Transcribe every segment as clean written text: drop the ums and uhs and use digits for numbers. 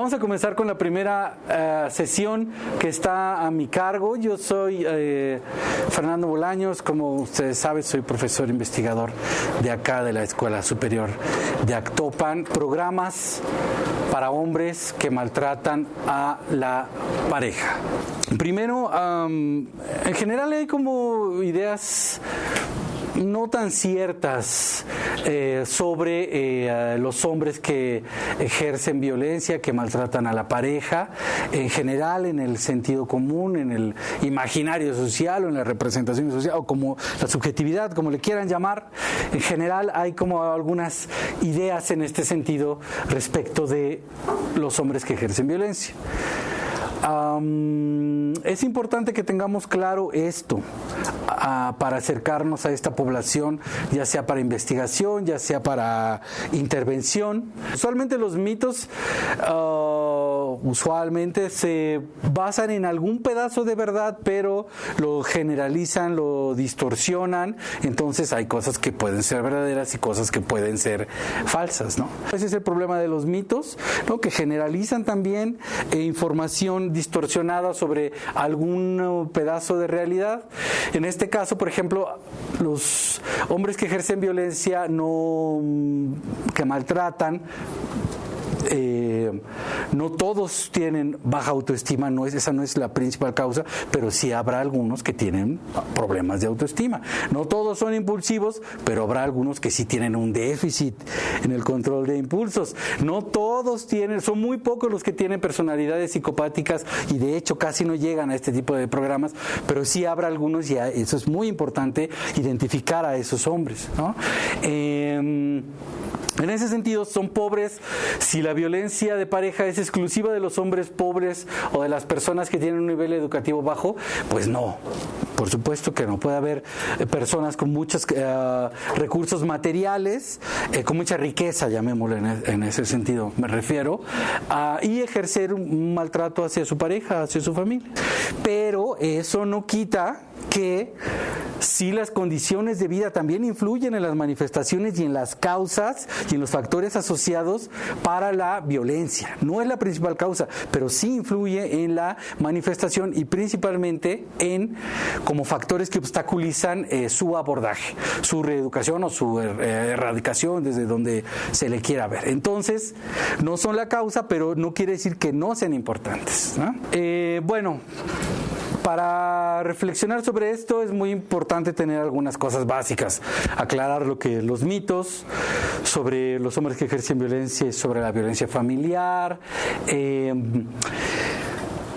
Vamos a comenzar con la primera sesión que está a mi cargo. Yo soy Fernando Bolaños, como ustedes saben, soy profesor investigador de acá de la Escuela Superior de Actopan. Programas para hombres que maltratan a la pareja. Primero, en general hay como ideas no tan ciertas sobre los hombres que ejercen violencia, que maltratan a la pareja, en general en el sentido común, en el imaginario social o en la representación social, o como la subjetividad, como le quieran llamar. En general hay como algunas ideas en este sentido respecto de los hombres que ejercen violencia. Es importante que tengamos claro esto para acercarnos a esta población, ya sea para investigación, ya sea para intervención. Usualmente los mitos se basan en algún pedazo de verdad, pero lo generalizan, lo distorsionan. Entonces hay cosas que pueden ser verdaderas y cosas que pueden ser falsas, ¿no? Ese es el problema de los mitos, ¿no? Que generalizan también información distorsionada sobre algún pedazo de realidad. En este caso, por ejemplo, los hombres que ejercen violencia, que maltratan, no todos tienen baja autoestima, esa no es la principal causa, pero sí habrá algunos que tienen problemas de autoestima. No todos son impulsivos, pero habrá algunos que sí tienen un déficit en el control de impulsos. No todos son muy pocos los que tienen personalidades psicopáticas y de hecho casi no llegan a este tipo de programas, pero sí habrá algunos y eso es muy importante, identificar a esos hombres, ¿no? En ese sentido, son pobres. Si la violencia de pareja es exclusiva de los hombres pobres o de las personas que tienen un nivel educativo bajo, pues no. Por supuesto que no. Puede haber personas con muchos recursos materiales, con mucha riqueza, llamémoslo en ese sentido, me refiero, y ejercer un maltrato hacia su pareja, hacia su familia. Pero eso no quita que sí las condiciones de vida también influyen en las manifestaciones y en las causas y en los factores asociados para la violencia. No es la principal causa, pero sí influye en la manifestación y principalmente como factores que obstaculizan su abordaje, su reeducación o su erradicación, desde donde se le quiera ver. Entonces, no son la causa, pero no quiere decir que no sean importantes, ¿no? Para reflexionar sobre esto es muy importante tener algunas cosas básicas, aclarar los mitos sobre los hombres que ejercen violencia y sobre la violencia familiar,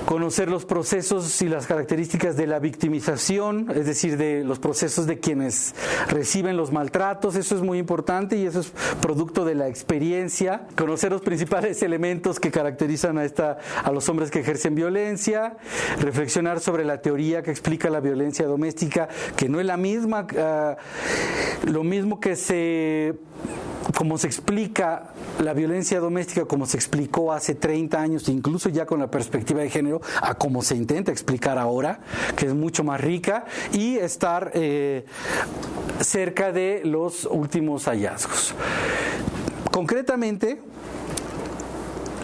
conocer los procesos y las características de la victimización, es decir, de los procesos de quienes reciben los maltratos. Eso es muy importante y eso es producto de la experiencia. Conocer los principales elementos que caracterizan a los hombres que ejercen violencia, reflexionar sobre la teoría que explica la violencia doméstica, que no es la misma, lo mismo como se explica la violencia doméstica, como se explicó hace 30 años, incluso ya con la perspectiva de género, a como se intenta explicar ahora, que es mucho más rica, y estar cerca de los últimos hallazgos. Concretamente,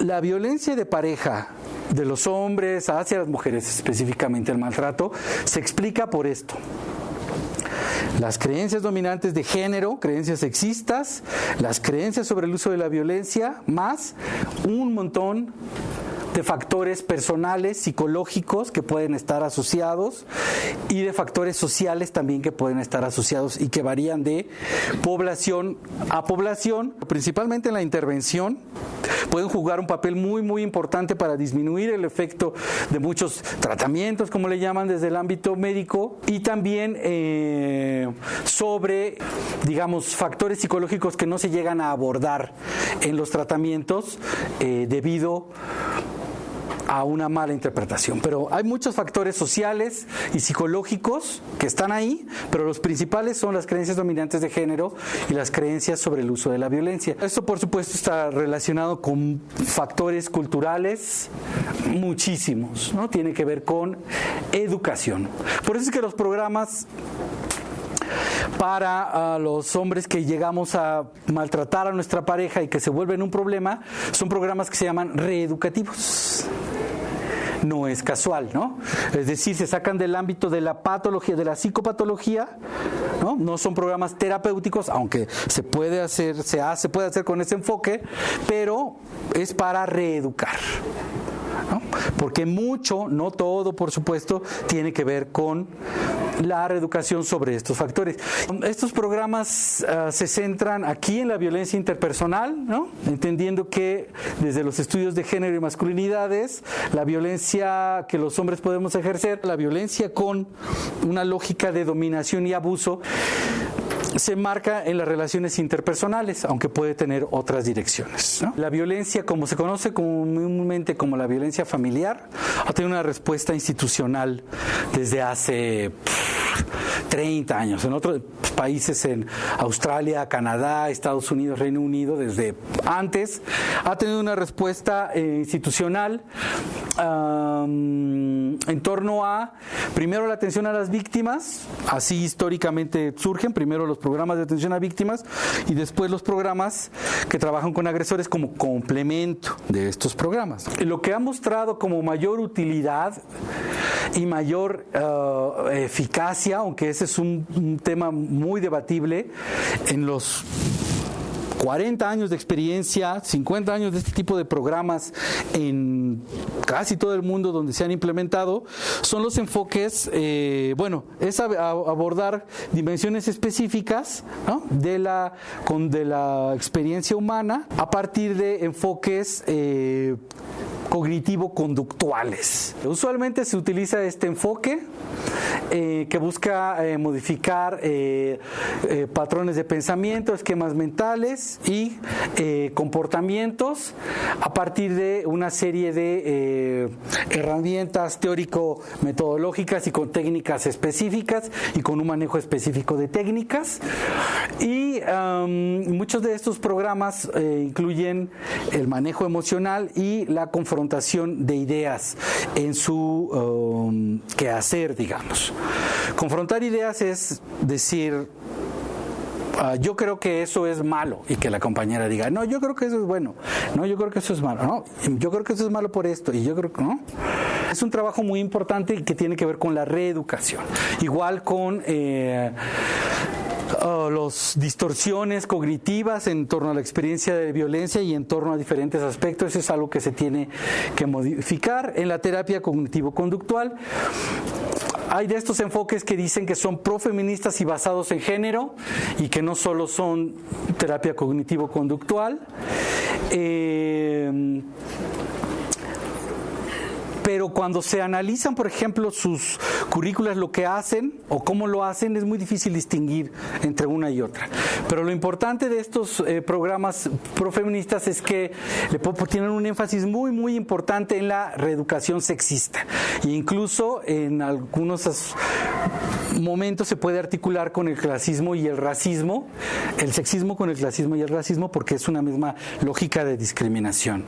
la violencia de pareja de los hombres hacia las mujeres, específicamente el maltrato, se explica por esto: las creencias dominantes de género, creencias sexistas, las creencias sobre el uso de la violencia, más un montón de factores personales, psicológicos que pueden estar asociados y de factores sociales también que pueden estar asociados y que varían de población a población. Principalmente en la intervención pueden jugar un papel muy muy importante para disminuir el efecto de muchos tratamientos, como le llaman desde el ámbito médico, y también sobre, digamos, factores psicológicos que no se llegan a abordar en los tratamientos debido a una mala interpretación. Pero hay muchos factores sociales y psicológicos que están ahí, pero los principales son las creencias dominantes de género y las creencias sobre el uso de la violencia. Esto, por supuesto, está relacionado con factores culturales muchísimos, ¿no? Tiene que ver con educación. Por eso es que los programas para los hombres que llegamos a maltratar a nuestra pareja y que se vuelven un problema, son programas que se llaman reeducativos. No es casual, ¿no? Es decir, se sacan del ámbito de la patología, de la psicopatología, ¿no? No son programas terapéuticos, aunque se puede hacer con ese enfoque, pero es para reeducar, ¿no? Porque mucho, no todo, por supuesto, tiene que ver con la reeducación sobre estos factores. Estos programas se centran aquí en la violencia interpersonal, ¿no? Entendiendo que desde los estudios de género y masculinidades, la violencia que los hombres podemos ejercer, la violencia con una lógica de dominación y abuso, se marca en las relaciones interpersonales, aunque puede tener otras direcciones, ¿no? La violencia, como se conoce comúnmente como la violencia familiar, ha tenido una respuesta institucional desde hace 30 años. En otros países, en Australia, Canadá, Estados Unidos, Reino Unido, desde antes, ha tenido una respuesta institucional en torno a, primero, la atención a las víctimas. Así históricamente surgen primero los programas de atención a víctimas y después los programas que trabajan con agresores como complemento de estos programas. Lo que ha mostrado como mayor utilidad y mayor eficacia, aunque ese es un tema muy debatible, en los 40 años de experiencia, 50 años de este tipo de programas en casi todo el mundo donde se han implementado, son los enfoques, es abordar dimensiones específicas, ¿no? de la experiencia humana a partir de enfoques cognitivo-conductuales. Usualmente se utiliza este enfoque que busca modificar patrones de pensamiento, esquemas mentales y comportamientos a partir de una serie de herramientas teórico-metodológicas y con técnicas específicas y con un manejo específico de técnicas. Y muchos de estos programas incluyen el manejo emocional y la confrontación de ideas en su quehacer, digamos. Confrontar ideas es decir, yo creo que eso es malo, y que la compañera diga, no, yo creo que eso es bueno, no, yo creo que eso es malo, no, yo creo que eso es malo por esto, y yo creo que no. Es un trabajo muy importante y que tiene que ver con la reeducación. Igual con las distorsiones cognitivas en torno a la experiencia de violencia y en torno a diferentes aspectos. Eso es algo que se tiene que modificar en la terapia cognitivo-conductual. Hay de estos enfoques que dicen que son profeministas y basados en género y que no solo son terapia cognitivo-conductual. Pero cuando se analizan, por ejemplo, sus currículas, lo que hacen o cómo lo hacen, es muy difícil distinguir entre una y otra. Pero lo importante de estos programas profeministas es que tienen un énfasis muy, muy importante en la reeducación sexista. E incluso en algunos momentos se puede articular con el clasismo y el racismo, el sexismo con el clasismo y el racismo, porque es una misma lógica de discriminación.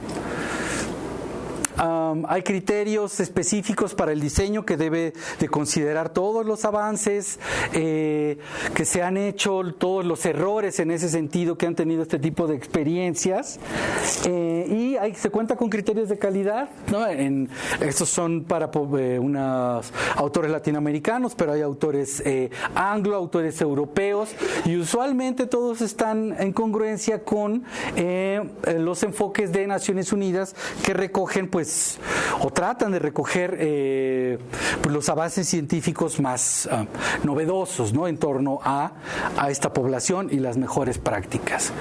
Hay criterios específicos para el diseño que debe de considerar todos los avances que se han hecho, todos los errores en ese sentido que han tenido este tipo de experiencias, y se cuenta con criterios de calidad, ¿no? Estos son para unos autores latinoamericanos, pero hay autores anglo, autores europeos, y usualmente todos están en congruencia con los enfoques de Naciones Unidas que recogen o tratan de recoger los avances científicos más novedosos, ¿no? en torno a esta población y las mejores prácticas.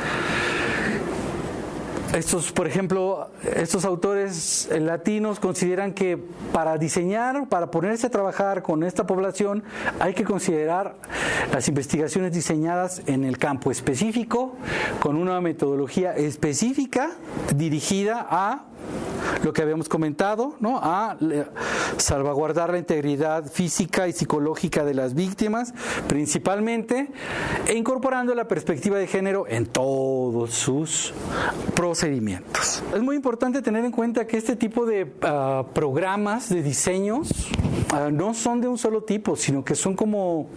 Por ejemplo, estos autores latinos consideran que para ponerse a trabajar con esta población, hay que considerar las investigaciones diseñadas en el campo específico, con una metodología específica dirigida a lo que habíamos comentado, ¿no? A salvaguardar la integridad física y psicológica de las víctimas, principalmente, e incorporando la perspectiva de género en todos sus procedimientos. Es muy importante tener en cuenta que este tipo de programas, de diseños, no son de un solo tipo, sino que son como...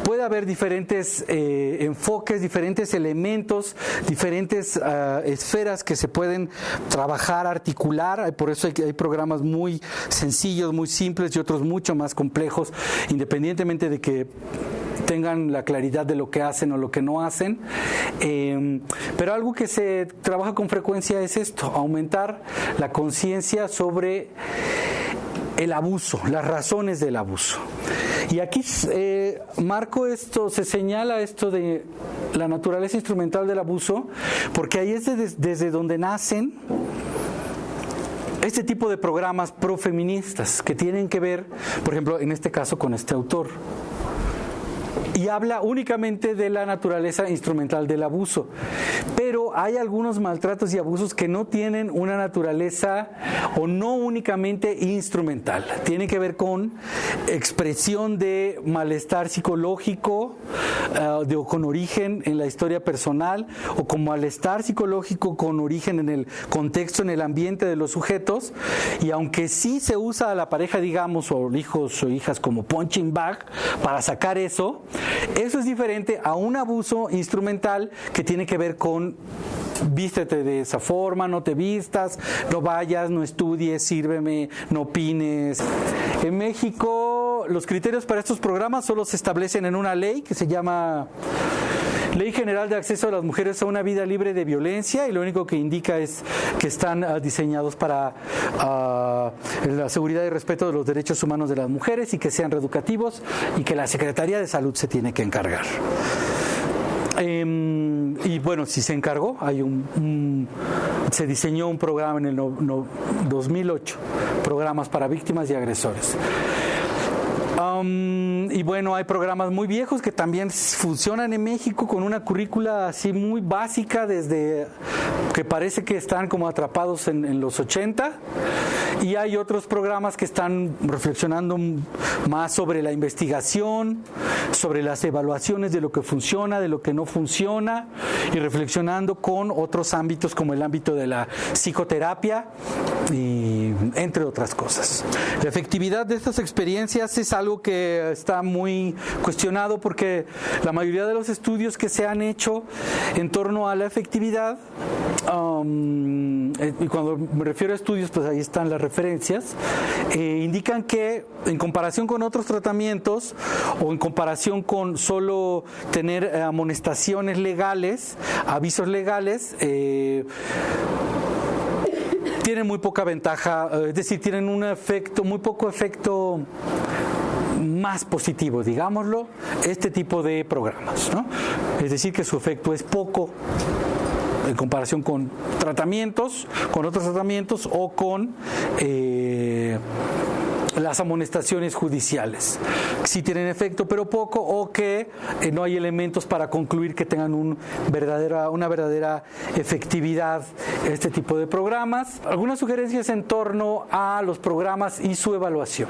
puede haber diferentes enfoques, diferentes elementos, diferentes esferas que se pueden trabajar, articular. Por eso hay programas muy sencillos, muy simples y otros mucho más complejos, independientemente de que tengan la claridad de lo que hacen o lo que no hacen. Pero algo que se trabaja con frecuencia es esto: aumentar la conciencia sobre el abuso, las razones del abuso. Y aquí marco esto, se señala esto de la naturaleza instrumental del abuso, porque ahí es desde donde nacen este tipo de programas profeministas que tienen que ver, por ejemplo, en este caso con este autor. Y habla únicamente de la naturaleza instrumental del abuso. Pero hay algunos maltratos y abusos que no tienen una naturaleza o no únicamente instrumental. Tiene que ver con expresión de malestar psicológico o con origen en la historia personal, o con malestar psicológico con origen en el contexto, en el ambiente de los sujetos. Y aunque sí se usa a la pareja, digamos, o hijos o hijas como punching bag para sacar eso es diferente a un abuso instrumental que tiene que ver con vístete de esa forma, no te vistas, no vayas, no estudies, sírveme, no opines. En México, los criterios para estos programas solo se establecen en una ley que se llama Ley General de Acceso de las Mujeres a una Vida Libre de Violencia, y lo único que indica es que están diseñados para la seguridad y respeto de los derechos humanos de las mujeres, y que sean reeducativos, y que la Secretaría de Salud se tiene que encargar. Y bueno, si se encargó, se diseñó un programa en el 2008, programas para víctimas y agresores. Y bueno, hay programas muy viejos que también funcionan en México con una currícula así muy básica, desde que parece que están como atrapados en los 80, y hay otros programas que están reflexionando más sobre la investigación, sobre las evaluaciones de lo que funciona, de lo que no funciona, y reflexionando con otros ámbitos como el ámbito de la psicoterapia, y entre otras cosas. La efectividad de estas experiencias es algo que está muy cuestionado, porque la mayoría de los estudios que se han hecho en torno a la efectividad, y cuando me refiero a estudios, pues ahí están las referencias, indican que en comparación con otros tratamientos, o en comparación con solo tener amonestaciones legales, avisos legales, tienen muy poca ventaja, es decir, tienen un efecto, muy poco efecto más positivo, digámoslo, este tipo de programas, ¿no? Es decir, que su efecto es poco en comparación con tratamientos, con otros tratamientos, o con las amonestaciones judiciales. Sí tienen efecto, pero poco, o que no hay elementos para concluir que tengan una verdadera efectividad este tipo de programas. Algunas sugerencias en torno a los programas y su evaluación.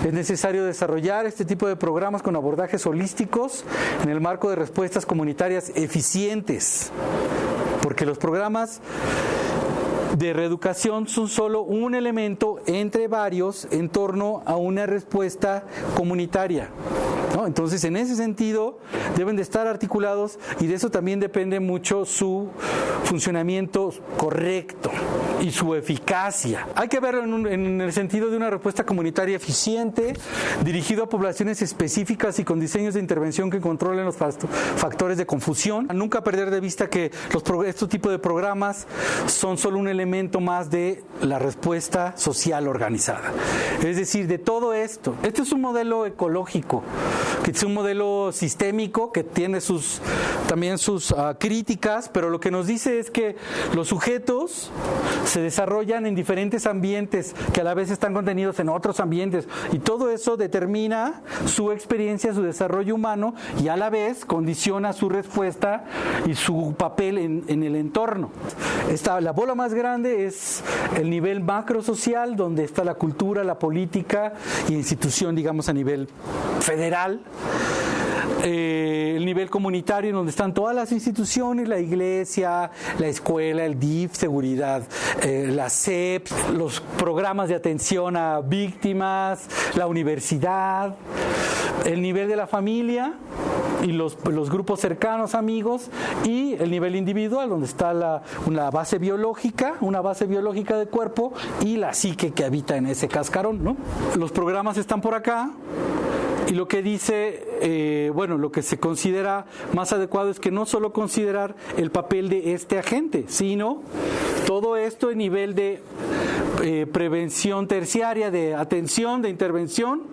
Es necesario desarrollar este tipo de programas con abordajes holísticos en el marco de respuestas comunitarias eficientes, porque los programas de reeducación son solo un elemento entre varios en torno a una respuesta comunitaria, ¿no? Entonces, en ese sentido, deben de estar articulados, y de eso también depende mucho su funcionamiento correcto y su eficacia. Hay que verlo en el sentido de una respuesta comunitaria eficiente, dirigido a poblaciones específicas y con diseños de intervención que controlen los factores de confusión. Nunca perder de vista que estos tipos de programas son solo un elemento más de la respuesta social organizada. Es decir, de todo esto. Este es un modelo ecológico, que es un modelo sistémico que tiene también sus críticas, pero lo que nos dice es que los sujetos se desarrollan en diferentes ambientes que a la vez están contenidos en otros ambientes, y todo eso determina su experiencia, su desarrollo humano, y a la vez condiciona su respuesta y su papel en el entorno. La bola más grande es el nivel macrosocial, donde está la cultura, la política y institución, digamos, a nivel federal. el nivel comunitario, en donde están todas las instituciones, la iglesia, la escuela, el DIF, seguridad, la SEP, los programas de atención a víctimas, la universidad, el nivel de la familia y los grupos cercanos, amigos, y el nivel individual, donde está una base biológica de cuerpo y la psique que habita en ese cascarón, ¿no? Los programas están por acá. Y lo que dice, lo que se considera más adecuado es que no solo considerar el papel de este agente, sino todo esto en nivel de prevención terciaria, de atención, de intervención,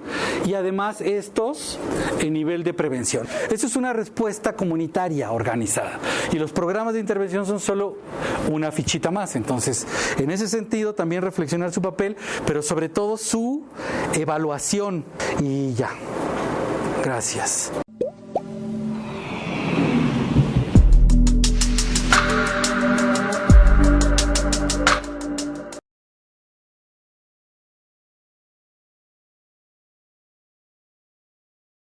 y además estos en nivel de prevención. Eso es una respuesta comunitaria organizada. Y los programas de intervención son solo una fichita más. Entonces, en ese sentido, también reflexionar su papel, pero sobre todo su evaluación. Y ya. Gracias.